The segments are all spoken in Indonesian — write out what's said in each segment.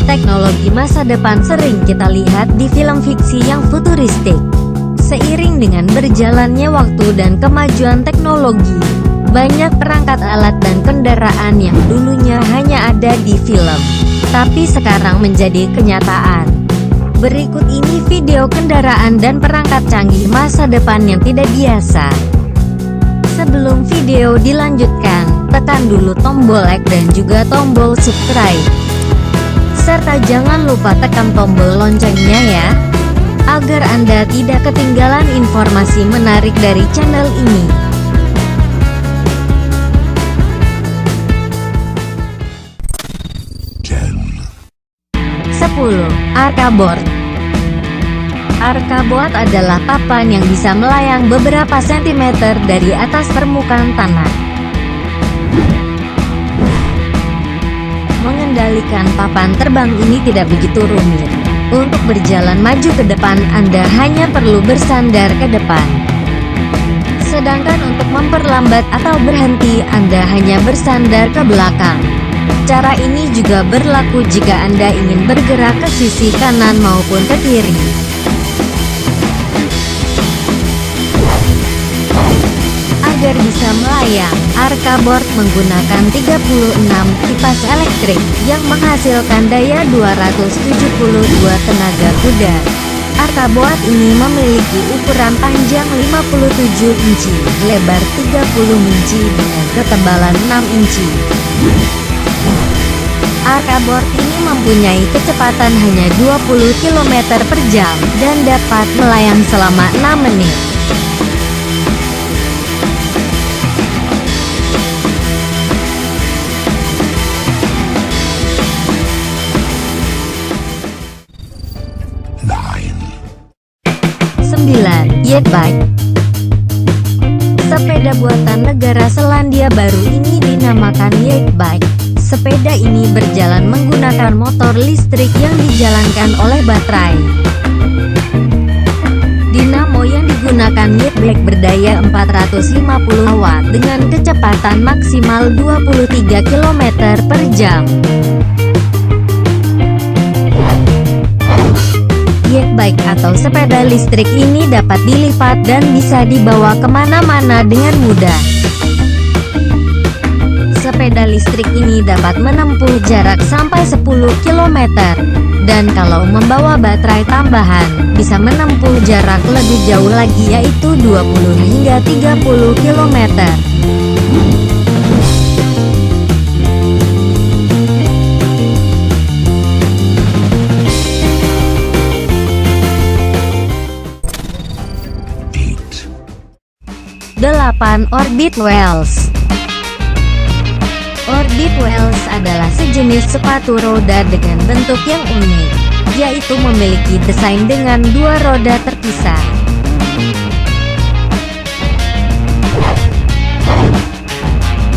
Teknologi masa depan sering kita lihat di film fiksi yang futuristik. Seiring dengan berjalannya waktu dan kemajuan teknologi, banyak perangkat alat dan kendaraan yang dulunya hanya ada di film, tapi sekarang menjadi kenyataan. Berikut ini video kendaraan dan perangkat canggih masa depan yang tidak biasa. Sebelum video dilanjutkan, tekan dulu tombol like dan juga tombol subscribe. Serta jangan lupa tekan tombol loncengnya ya, agar Anda tidak ketinggalan informasi menarik dari channel ini. 10. Arkaboard. Arkaboard adalah papan yang bisa melayang beberapa sentimeter dari atas permukaan tanah. Mengendalikan papan terbang ini tidak begitu rumit. Untuk berjalan maju ke depan, Anda hanya perlu bersandar ke depan. Sedangkan untuk memperlambat atau berhenti, Anda hanya bersandar ke belakang. Cara ini juga berlaku jika Anda ingin bergerak ke sisi kanan maupun ke kiri. Agar bisa melayang, Arkaboard menggunakan 36 kipas elektrik yang menghasilkan daya 272 tenaga kuda. Arkaboard ini memiliki ukuran panjang 57 inci, lebar 30 inci dengan ketebalan 6 inci. Arkaboard ini mempunyai kecepatan hanya 20 km per jam dan dapat melayang selama 6 menit. Jetbike. Sepeda buatan negara Selandia Baru ini dinamakan Jetbike. Sepeda ini berjalan menggunakan motor listrik yang dijalankan oleh baterai. Dinamo yang digunakan Jetbike berdaya 450 watt dengan kecepatan maksimal 23 km per jam. Jetbike atau sepeda listrik ini dapat dilipat dan bisa dibawa kemana-mana dengan mudah. Sepeda listrik ini dapat menempuh jarak sampai 10 km, dan kalau membawa baterai tambahan, bisa menempuh jarak lebih jauh lagi yaitu 20 hingga 30 km. Orbit Wheels. Orbit Wheels adalah sejenis sepatu roda dengan bentuk yang unik, yaitu memiliki desain dengan dua roda terpisah.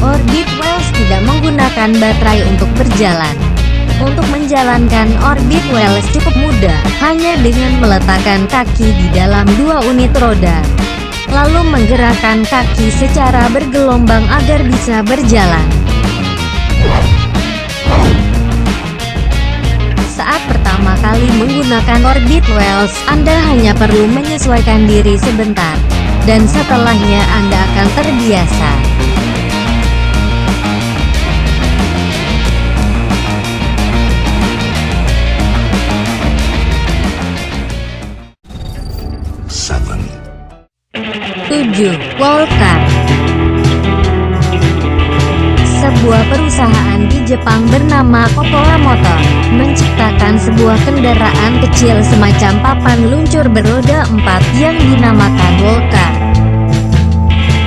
Orbit Wheels tidak menggunakan baterai untuk berjalan. Untuk menjalankan Orbit Wheels cukup mudah, hanya dengan meletakkan kaki di dalam dua unit roda, lalu menggerakkan kaki secara bergelombang agar bisa berjalan. Saat pertama kali menggunakan Orbit Wheels, Anda hanya perlu menyesuaikan diri sebentar, dan setelahnya Anda akan terbiasa. Volcar. Sebuah perusahaan di Jepang bernama Cocoa Motor menciptakan sebuah kendaraan kecil semacam papan luncur beroda 4 yang dinamakan Volcar.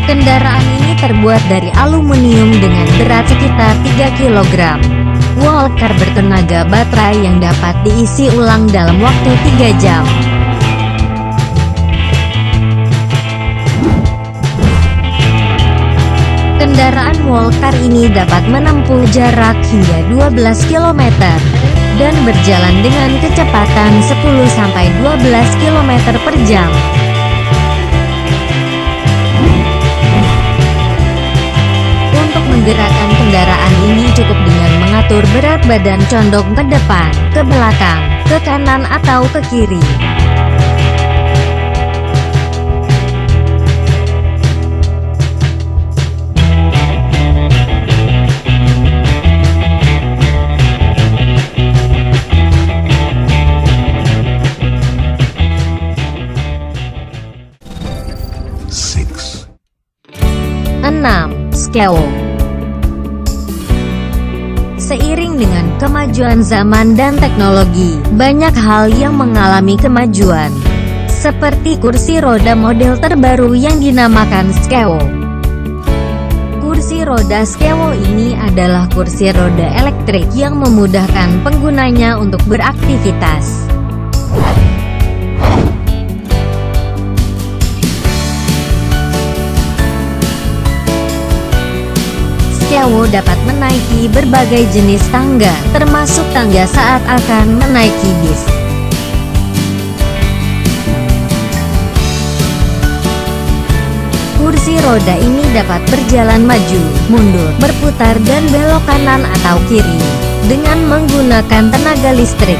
Kendaraan ini terbuat dari aluminium dengan berat sekitar 3 kg. Volcar bertenaga baterai yang dapat diisi ulang dalam waktu 3 jam. Kendaraan Molcar ini dapat menempuh jarak hingga 12 km dan berjalan dengan kecepatan 10-12 km per jam. Untuk menggerakkan kendaraan ini cukup dengan mengatur berat badan condong ke depan, ke belakang, ke kanan atau ke kiri. Skewo. Seiring dengan kemajuan zaman dan teknologi, banyak hal yang mengalami kemajuan. Seperti kursi roda model terbaru yang dinamakan Skewo. Kursi roda Skewo ini adalah kursi roda elektrik yang memudahkan penggunanya untuk beraktivitas. Skewo dapat menaiki berbagai jenis tangga, termasuk tangga saat akan menaiki bis. Kursi roda ini dapat berjalan maju, mundur, berputar dan belok kanan atau kiri, dengan menggunakan tenaga listrik.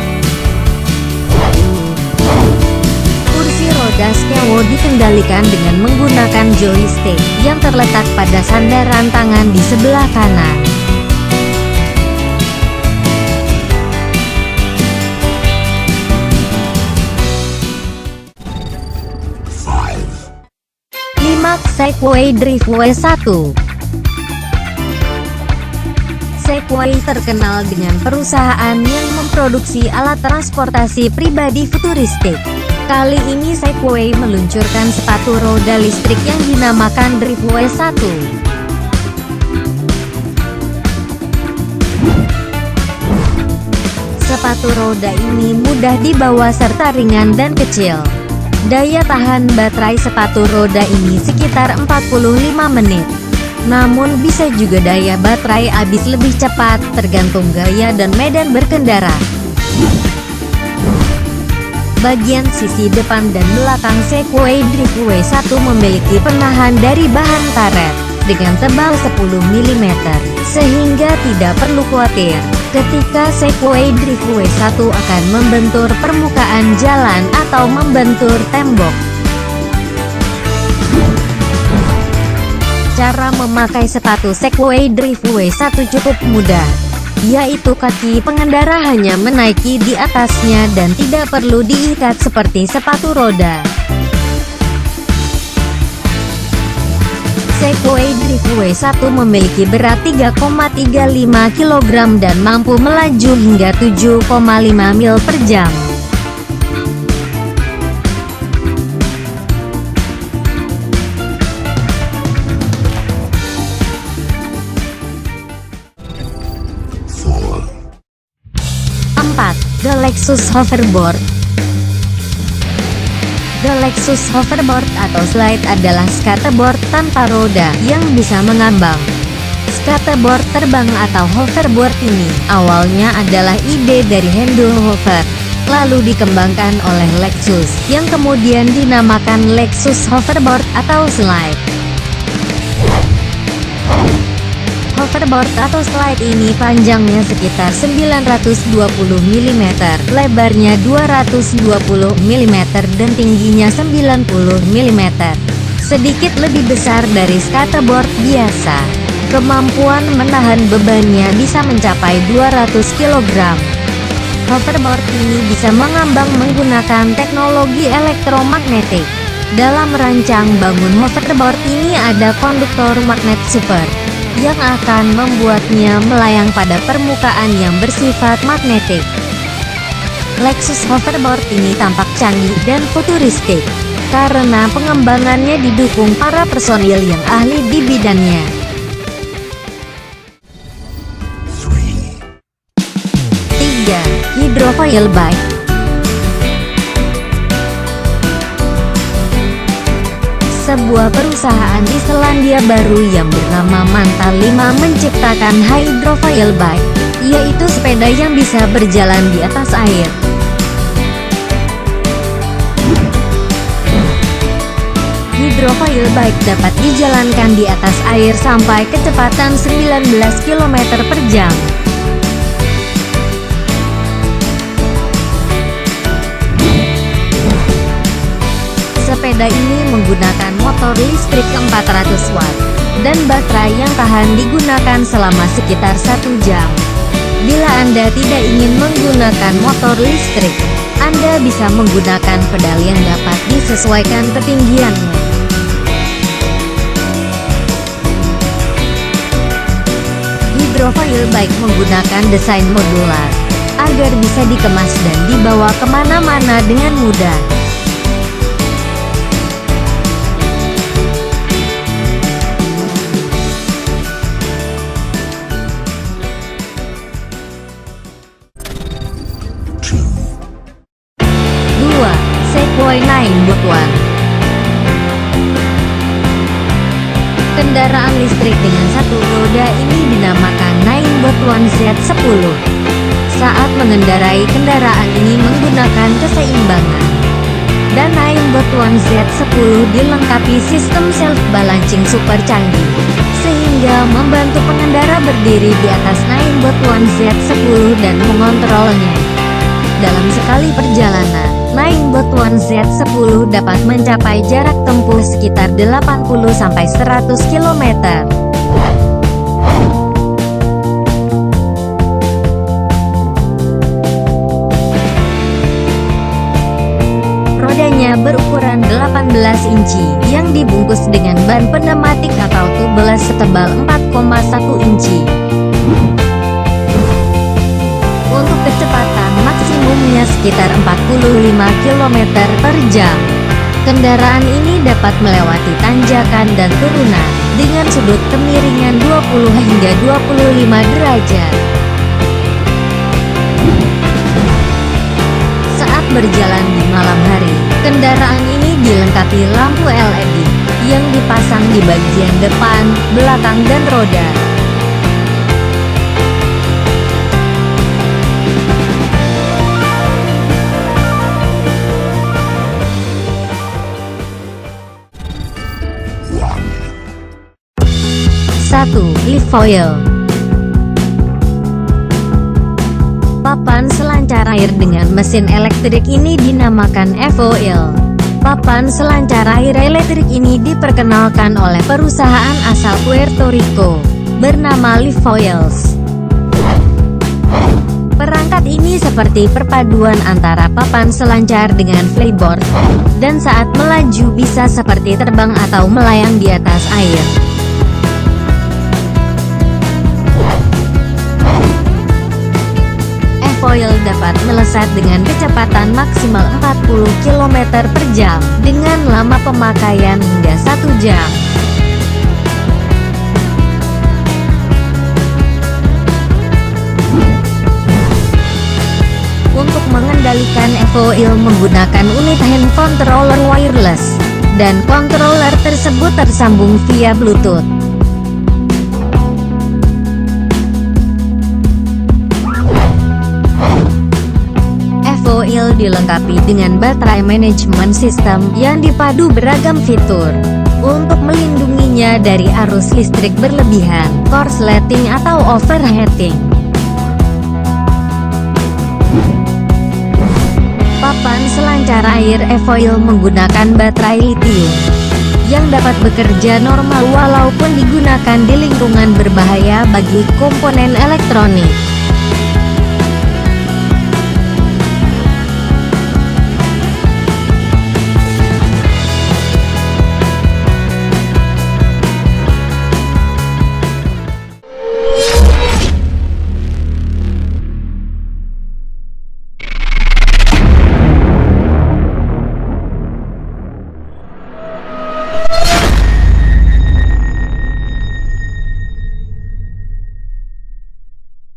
Roda Skewo dikendalikan dengan menggunakan joystick yang terletak pada sandaran tangan di sebelah kanan. Limax Segway Driftway 1. Segway terkenal dengan perusahaan yang memproduksi alat transportasi pribadi futuristik. Kali ini Segway meluncurkan sepatu roda listrik yang dinamakan Driftway 1. Sepatu roda ini mudah dibawa serta ringan dan kecil. Daya tahan baterai sepatu roda ini sekitar 45 menit. Namun bisa juga daya baterai habis lebih cepat, tergantung gaya dan medan berkendara. Bagian sisi depan dan belakang Segway Driftway 1 memiliki penahan dari bahan karet dengan tebal 10 mm, sehingga tidak perlu khawatir ketika Segway Driftway 1 akan membentur permukaan jalan atau membentur tembok. Cara memakai sepatu Segway Driftway 1 cukup mudah, yaitu kaki pengendara hanya menaiki di atasnya dan tidak perlu diikat seperti sepatu roda. Segway Driftway 1 memiliki berat 3,35 kg dan mampu melaju hingga 7,5 mil per jam. The Lexus Hoverboard. The Lexus Hoverboard atau Slide adalah skateboard tanpa roda yang bisa mengambang. Skateboard terbang atau hoverboard ini awalnya adalah ide dari Hendel Hover, lalu dikembangkan oleh Lexus, yang kemudian dinamakan Lexus Hoverboard atau Slide. Hoverboard atau slide ini panjangnya sekitar 920 mm, lebarnya 220 mm dan tingginya 90 mm. Sedikit lebih besar dari skateboard biasa. Kemampuan menahan bebannya bisa mencapai 200 kg. Hoverboard ini bisa mengambang menggunakan teknologi elektromagnetik. Dalam merancang bangun hoverboard ini ada konduktor magnet super yang akan membuatnya melayang pada permukaan yang bersifat magnetik. Lexus Hoverboard ini tampak canggih dan futuristik karena pengembangannya didukung para personil yang ahli di bidangnya. 3. Hydrofoil Bike. sebuah perusahaan di Selandia Baru yang bernama Manta 5 menciptakan Hydrofoil Bike, yaitu sepeda yang bisa berjalan di atas air. Hydrofoil Bike dapat dijalankan di atas air sampai kecepatan 19 km per jam. Sepeda ini menggunakan motor listrik 400 watt dan baterai yang tahan digunakan selama sekitar 1 jam. Bila Anda tidak ingin menggunakan motor listrik, Anda bisa menggunakan pedal yang dapat disesuaikan ketinggiannya. Hydrofoil Bike menggunakan desain modular, agar bisa dikemas dan dibawa kemana-mana dengan mudah. Segway 9bot1. Kendaraan listrik dengan satu roda ini dinamakan 9bot1 Z10. Saat mengendarai kendaraan ini menggunakan keseimbangan. Dan 9bot1 Z10 dilengkapi sistem self-balancing super canggih, sehingga membantu pengendara berdiri di atas 9bot1 Z10 dan mengontrolnya. Dalam sekali perjalanan, 9bot1 Z10 dapat mencapai jarak tempuh sekitar 80-100 km. Rodanya berukuran 18 inci, yang dibungkus dengan ban pneumatik atau tubeless setebal 4,1 inci. Untuk kecepatan maksimumnya sekitar 45 km per jam. Kendaraan ini dapat melewati tanjakan dan turunan, dengan sudut kemiringan 20 hingga 25 derajat. Saat berjalan di malam hari, kendaraan ini dilengkapi lampu LED, yang dipasang di bagian depan, belakang dan roda. Lifoil. Papan selancar air dengan mesin elektrik ini dinamakan Efoil. Papan selancar air elektrik ini diperkenalkan oleh perusahaan asal Puerto Rico, bernama Lifoils. Perangkat ini seperti perpaduan antara papan selancar dengan flyboard, dan saat melaju bisa seperti terbang atau melayang di atas air. Efoil dapat melesat dengan kecepatan maksimal 40 km per jam, dengan lama pemakaian hingga 1 jam. Untuk mengendalikan Efoil menggunakan unit hand controller wireless, dan controller tersebut tersambung via Bluetooth. Efoil dilengkapi dengan baterai manajemen sistem yang dipadu beragam fitur untuk melindunginya dari arus listrik berlebihan, korsleting atau overheating. Papan selancar air Efoil menggunakan baterai litium yang dapat bekerja normal walaupun digunakan di lingkungan berbahaya bagi komponen elektronik.